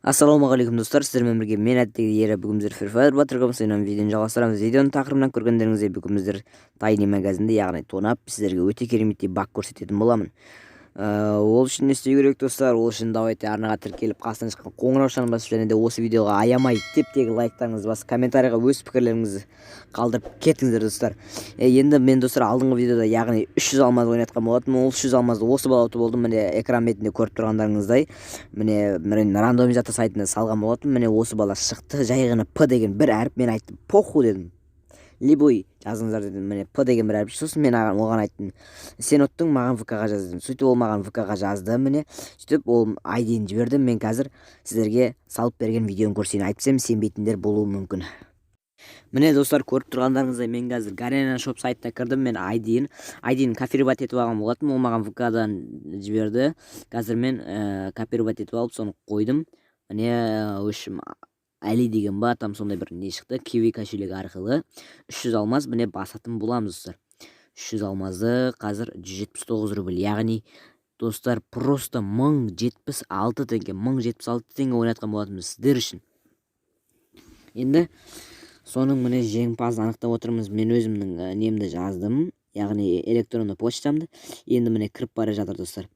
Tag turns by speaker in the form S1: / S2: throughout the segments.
S1: Ассалаумағалейкум достар, сіздермен бірге мен әттегі ері бүгін біздер Free Fire Battlegrounds ойнаған видеоны жалғастырамыз. Видеоның тақырыбынан көргендеріңіздей бүгін біздер Tiny магазинде, яғни тонап сіздерге өте кереметтей баг көрсететін боламын. Ол үшін не істеу керек достар? Ол үшін давайте арнаға тіркеліп қасынан шыққан қоңыраушаны басып, және де осы видеоға аямай теп-тегі лайктарыңызды басып, комментарийға өз пікірлеріңізді қалдырып кетіңіздер достар. Енді мен достар алдыңғы видеода яғни 300 алмаз ойнатқан болатынмын. Ол 300 алмазды осы бала ұтып болдым. Міне экран бетінде көріп тұрғандарыңыздай, міне рандомизатор сайтына салған болатын. Міне осы бала шықты. Жай ғана П деген бір әріп, мен айттым поху дедім. Любой жазыңыздар дедім. Міне П деген бір әріп. Сосын мен оған айттым, сен ұттың, маған ВК-ға жаз дедім. Сөйтіп ол маған ВК-ға жазды. Міне сөйтіп ол ID-ін жібердім. Мен қазір сіздерге салып берген видеоны көрсейін. Айтсам сенбейтіндер болуы мүмкін. Міне достар, көріп тұрғандарыңыздай мен қазір Garena Shop сайтына кірдім. Мен ID-ін копировать етіп алған болатын. Ол маған ВК-дан жіберді. Қазір мен копировать етіп алып соны қойдым. Міне өшім Али деген ба, там сондай бір не шықты. Kiwi кошелегі арқылы 300 алмаз міне басатын боламыз достар. 300 алмазды қазір 179 рубль. Яғни достар, просто 1076 теңге, 1076 теңге ойнатқан болатынбыз сіздер үшін. Енді соның міне жеңімпазын анықтап отырмыз. Мен өзімнің немді жаздым, яғни электронды почтамды. Енді міне кіріп бара жатыр достар.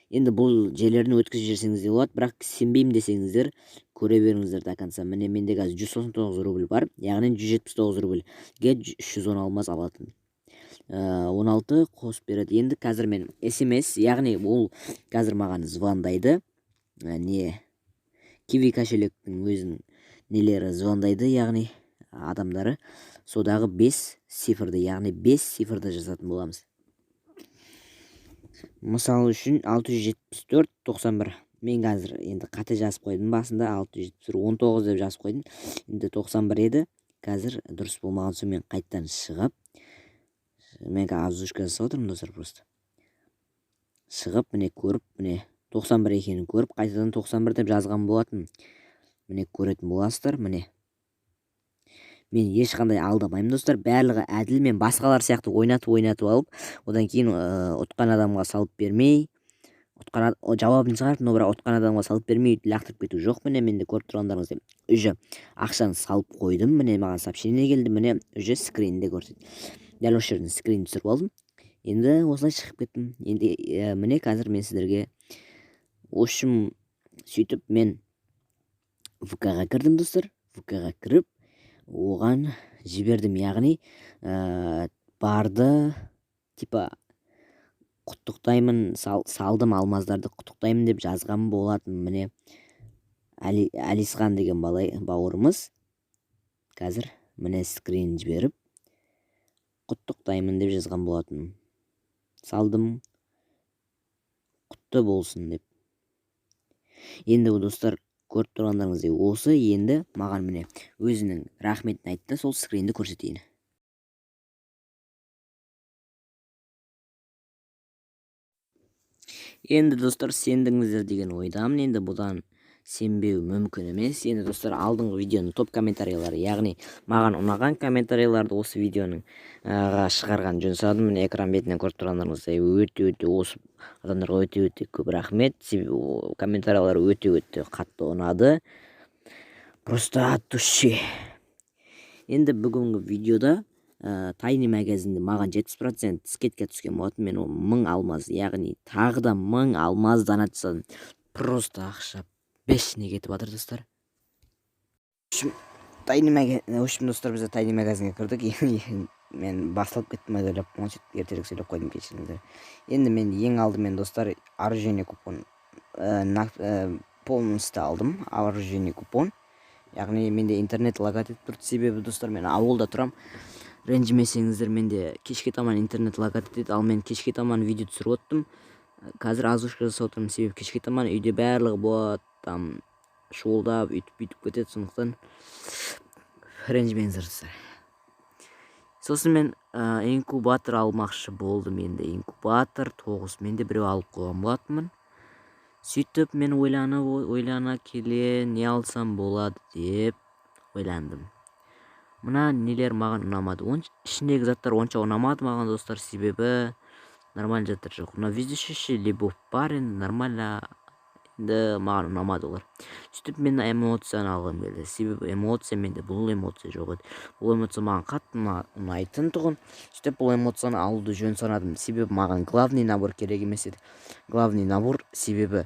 S1: Енді бұл жерлерін өткізіп жіберсеңіздер болады, бірақ сенбеймін десеңіздер көре беріңіздер до конца. Міне менде қазір 199 рубль бар, яғни 179 рубльге 310 алмаз алатын. 16 қосып береді. Енді қазір мен SMS, яғни ол қазір маған звондайды. Kiwi кошелектің өзінің нелері звондайды, яғни адамдары. Содағы 5 цифрды, яғни 5 цифрды жазатын боламыз. Мысалы үшін 674-91. Мен қазір енді қате жазып қойдым басында, 674-19 деп жазып қойдым. Енді 91 еді. Қазір дұрыс болмаған соң мен қайттан шығып, мен озвучка жасап отырмын достар, просто шығып, міне көріп, міне 91 екенін көріп, қайтадан 91 деп жазған болатын. Міне көретін боласыздар. Міне мен ешқандай алдамаймын достар, барлығы әділ. Мен басқалар сияқты ойнатып алып, одан кейін ұтқан адамға салып бермей, жауабын шығарып, но бірақ ұтқан адамға салып бермей лақтырып кету жоқ. Міне менде көріп тұрғандарыңыздай уже ақшаны салып қойдым. Міне маған сообщение келді, міне уже скринде көрсетті. Дәл осы жерден скрин түсіріп алдым. Енді осылай шығып кеттім. Енді міне қазір мен сіздерге ошым сөйтіп мен ВК-ға кірдім достар. ВК-ға кіріп оған жібердім, яғни барды типа құттықтаймын, салдым алмаздарды құттықтаймын деп жазған болатын. Міне Алисхан деген бауырымыз қазір міне скрин жіберіп құттықтаймын деп жазған болатын. Салдым, құтты болсын деп. Енді достар, көріп тұрғандарыңыздай осы. Енді маған міне өзінің рахметін айтты, сол скринді көрсетейін. Енді достар, сендіңіздер деген ойдамын. Енді бұдан сенбеу мүмкін емес. Енді достар, алдыңғы видеоның топ комментарийлары, яғни маған ұнаған комментарийларды осы видеоның шығарған жөн санадым. Міне экран бетінен көріп тұрғандарыңыздай өте осы адамдарға өте көп рахмет. Комментарийлар өте қатты ұнады. Просто от души. Енді бүгінгі видеода Tiny магазинде маған 70% скидка түскен болатын. Мен 1000 алмаз, яғни тағы да 1000 алмаз донат жасадым. Просто ақша бешіне кетіп жатыр достар. Достар, біз Tiny магазинге кірдік. Мен басылып кеттім ойлап, ертерек сөйлеп қойдым, кешіріңіздер. Енді мен ең алдымен достар оружейный купон полностью алдым. Оружейный купон, яғни менде интернет лагат етіп тұрды. Себебі достар, мен ауылда тұрам. Ренжімесеңіздер, менде кешке таман интернет лагат етеді. Ал мен кешке таман видео түсіріп оттым. Қазір озвучка жасап отырмын, себебі кешке таман үйде барлығы болады, там шуылдап үйтіп кетеді. Сондықтан ренжімеңіздер достар. Сосын мен инкубатор алмақшы болдым. Енді инкубатор 9 менде біреу алып қойған болатынмын. Сөйтіп мен ойлана келе не алсам болады деп ойландым. Мына нелер маған ұнамады. Ішіндегі заттар онша ұнамады маған достар, себебі нормально заттар жоқ. Мына везде любовь бар, енді нормально маған ұнамады олар. Сөйтіп мен эмоцияны алғым келді, себебі эмоция менде бұл эмоция жоқ еді. Бұл эмоция маған қатты ұнайтын тұғын. Сөйтіп бұл эмоцияны алуды жөн санадым, себебі маған главный набор керек емес еді. Главный набор себебі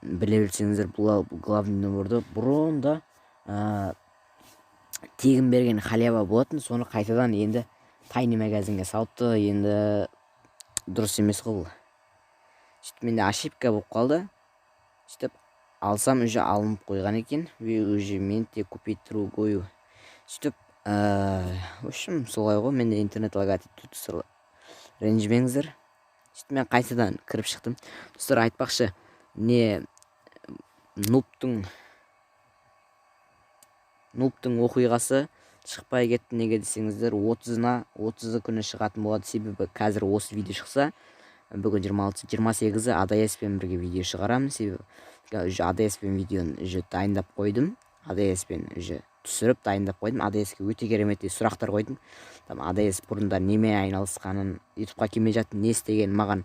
S1: біле білсеңіздер, бұл главный наборды бұрында тегін берген халява болатын, соны қайтадан енді Tiny магазинге салыпты. Енді дұрыс емес қой бұл. Сөйтіп менде ошибка болып қалды. Сөйтіп алсам уже алынып қойған екен. Уже мен тек купить другую. Сөйтіп в общем солай ғой, менде интернет лагать етті, ренжімеңіздер. Сөйтіп мен қайтадан кіріп шықтым. Достар, айтпақшы, не нубтың оқиғасы шықпай кетті. Неге десеңіздер, 30 күні шығатын болады. Себебі қазір осы видео шықса, бүгін 26-28-і ADS-пен бірге видео шығарамын. Себебі ADS-пен видеоны дайындап қойдым. ADS-пен түсіріп дайындап қойдым. ADS-ке өте керемет сұрақтар қойдым. ADS бұрында неме айналысқанын, ютубқа келмей жатты, не істеген маған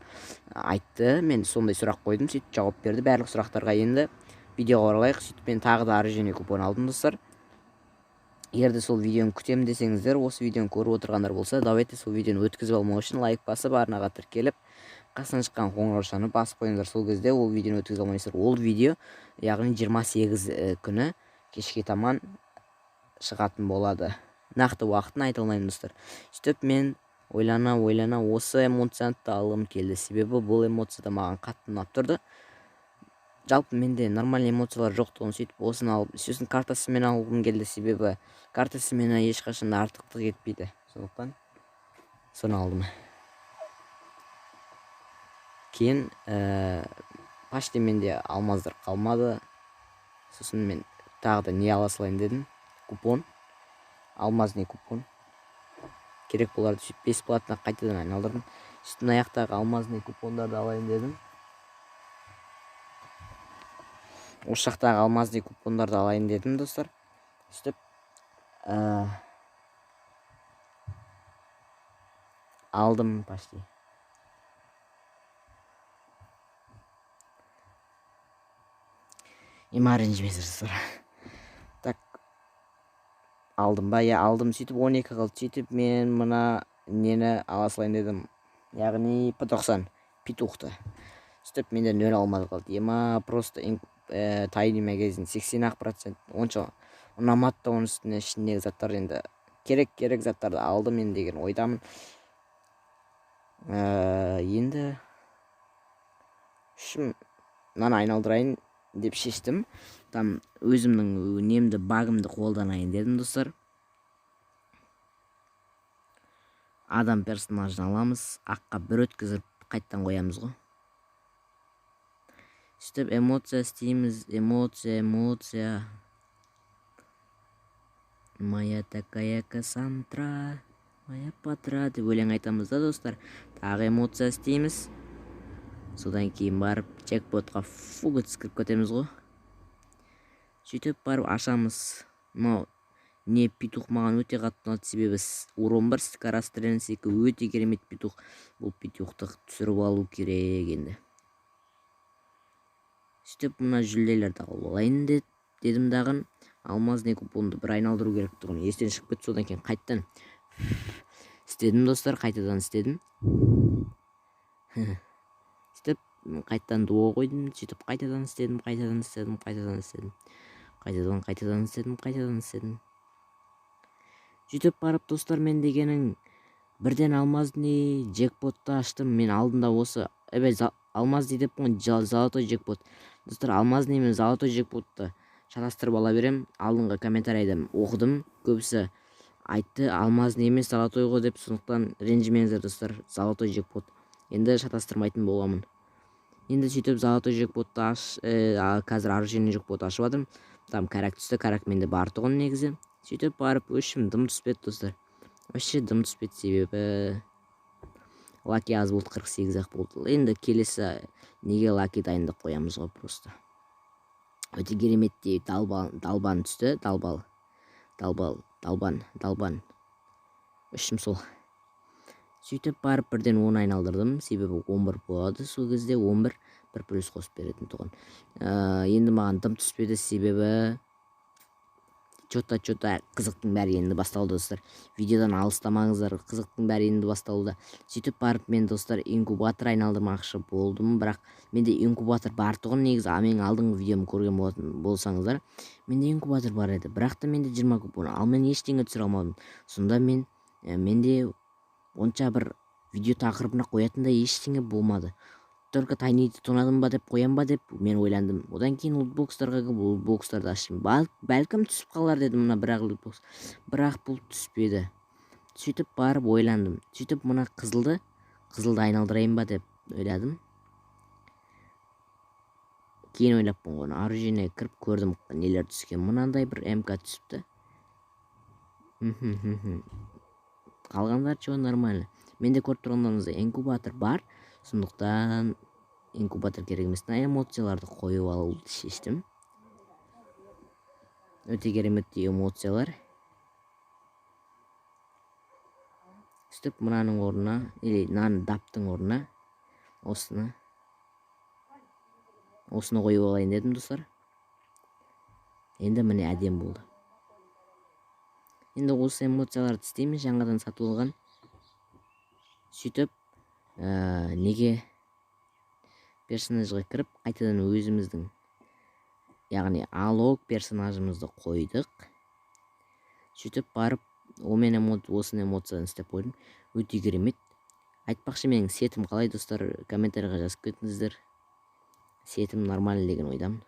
S1: айтты. Мен сондай сұрақ қойдым, сөйтіп жауап берді барлық сұрақтарға. Енді видеоға оралайық. Сөйтіп мен тағы да оружие купон алдым, достар. Егерде сол видеоны күтемін десеңіздер, осы видеоны көріп отырғандар болса, давайте сол видеоны өткізіп алмау үшін лайк басып, арнаға тіркеліп, қасынан шыққан қоңыраушаны басып қойыңдар. Сол кезде ол видеоны өткізіп алмайсыздар. Ол видео, яғни 28 күні кешке таман шығатын болады. Нақты уақытын айта алмаймын, достар. Сөйтіп мен ойлана осы эмоцияны алғым келді, себебі бұл эмоцияда маған қатты ұнап тұрды. Жалпы менде нормальный эмоциялар жоқтығын, сөйтіп осыны алып, сосын картасымен алғым келді, себебі картасымен ешқашан артықтық етпейді. Сондықтан соны алдым. Кейін почти менде алмаздар қалмады. Сосын мен тағы да не ала салайын дедім. Купон. Алмазный купон. Керек боларды сөйтіп бесплатно қайтадан айналдырдым. Сөйтіп мына аяқтағы алмазный купондарды алайын дедім. Осы жақтағы алмазный купондарды алайын дедім, достар. Сөйтіп алдым почти. Ренжімеңіздер, достар. Так, алдым ба? Алдым. Сөйтіп 12 қалды. Сөйтіп мен мына нені ала салайын дедім. Яғни P90 петухты. Сөйтіп менде 0 алмады қалды. Просто Tiny магазин 80% онша ұнамады да, оның үстіне ішіндегі заттар, енді керек заттарды алдым мен деген ойдамын. Енді мынаны айналдырайын деп шештім. Өзімнің немді багымды қолданайын дедім, достар. Адам персонажын аламыз, аққа бір өткізіп қайттан қоямыз ғой. Сөйтіп эмоция істейміз, эмоция. Моя такая Кассандра, моя патра деп өлең айтамыз да, достар. Тағы эмоция істейміз. Содан кейін барып джекпотқа фугыт кіріп кетеміз ғой. Сөйтіп барып ашамыз. Не петух маған өте қатты ұнады, себебі урон бар, скорострельності өте керемет петух. Бұл петухты түсіріп алу керек енді. Сөйтіп мына жүлделерді алайын дедім дағын. Алмазный купонды бір айналдыру керек тұғын. Естен шығып кетті, содан кейін қайттан істедім, достар, қайтадан істедім. Сөйтіп қайттан дуо қойдым. Сөйтіп қайтадан істедім. Сөйтіп барып, достар, мен дегенің бірден алмазный джекпотты аштым. Мен алдында осы алмазный деп қойын, золотой джекпот. Достар, алмазный мен золотой джекпотты шатастырып ала берем. Алдыңғы комментарийді оқыдым, көбісі айтты алмазный емес золотой ғой деп. Сондықтан ренжімеңіздер, достар, золотой джекпот. Енді шатастырмайтын боламын. Енді сөйтіп золотой джекпотты қазір оружейный джекпот ашып жатырмын. Кәрәк түсті, кәрәк менде бар тұғын негізі. Сөйтіп барып өшім дым түспеді, достар. Өші дым түспеді, себебі лаки аз болды, 48-ақ болды. Енді келесі неге лаки дайындап қоямыз ғой просто. Өте кереметтей далбан түсті. Далбан. Үшім сол. Сөйтіп барып бірден 10 айналдырдым, себебі 11 болады. Сол кезде 11 бір бір плюс қосып беретін тұғын. Енді маған дым түспеді, себебі чота қызықтың бәрі енді басталды достар. Видеодан алыстамаңыздар, қызықтың бәрі енді басталды. Сөйтіп барып мен достар инкубатор айналдырмақшы болдым, бірақ менде инкубатор бар тұғын негізі. Менің алдыңғы видеомды көрген болсаңыздар, менде инкубатор бар еді, бірақ та менде 20 купон, ал мен ештеңе түсіре алмадым. Сонда менде онша бір видео тақырыбына қоятындай ештеңе болмады. Только тайниді тонадым ба деп қоям ба деп мен ойландым. Одан кейін лутбокстарға лутбокстарды аштым. Бәлкім түсіп қалар дедім мына бірақ лутбокс. Бірақ бұл түспеді. Сөйтіп барып ойландым. Сөйтіп мына қызылды айналдырайын ба деп ойладым. Кейін ойлаппын ғой, оружиеге кіріп көрдім нелер түскен. Мынандай бір МК түсіпті. Қалғандар чо нормально. Менде көріп тұрғандарыңызда инкубатор бар. Сондықтан инкубатор керек емес, эмоцияларды қойып алуды шештім. Өте керемет эмоциялар. Сөйтіп мынаның орнына, мынаның даптың орнына осыны қойып алайын дедім достар. Енді міне әдем болды. Енді осы эмоцияларды істейміз, жаңадан сатып алған. Сөйтіп неге персонажға кіріп, қайтадан өзіміздің, яғни алог персонажымызды қойдық. Сөйтіп барып, осыны эмоциядан істеп қойдым. Өте керемет. Айтпақшы, менің сетім қалай достар, комментарийға жазып кетіңіздер. Сетім нормально деген ойдамын.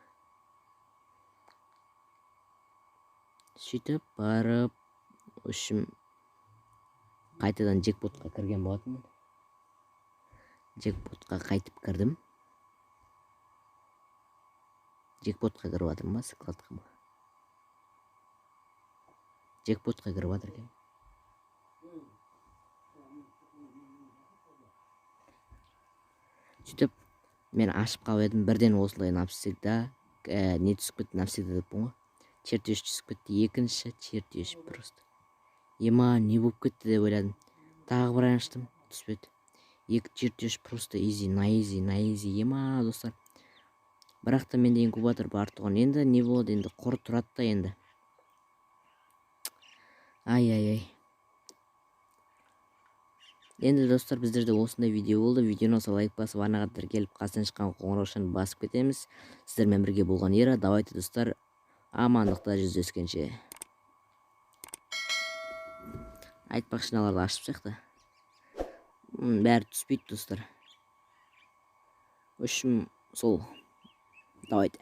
S1: Сөйтіп барып, қайтадан джекпотқа кірген болатынмын. Джекпотқа қайтып кірдім. Джекпотқа кіріп жатырмын ба, складқа ма? Джекпотқа кіріп жатыр екен. Сөйтіп мен ашып қалып едім, бірден осылай навсегда не түсіп кетті, навсегда деппін ғой. Чертеж түсіп кетті, екінші чертеж просто. Ема, не болып кетті деп ойладым. Тағы бір аштым, түспеді. Екі чертеж просто изи, на изи. Ема, достар. Бірақ та менде инкубатор бар тұғын. Енді не болады, енді құр тұрады да енді. Ай. Енді достар, біздерде осындай видео болды. Видеоны осы лайк басып, арнаға тіркеліп, қасынан шыққан қоңыраушаны басып кетеміз. Сіздермен бірге болған Ера. Давайте достар, амандықта жүздескенше. Айтпақшы, мыналарды ашып сияқты. Бәрі түспейді достар. Сол. Давайте.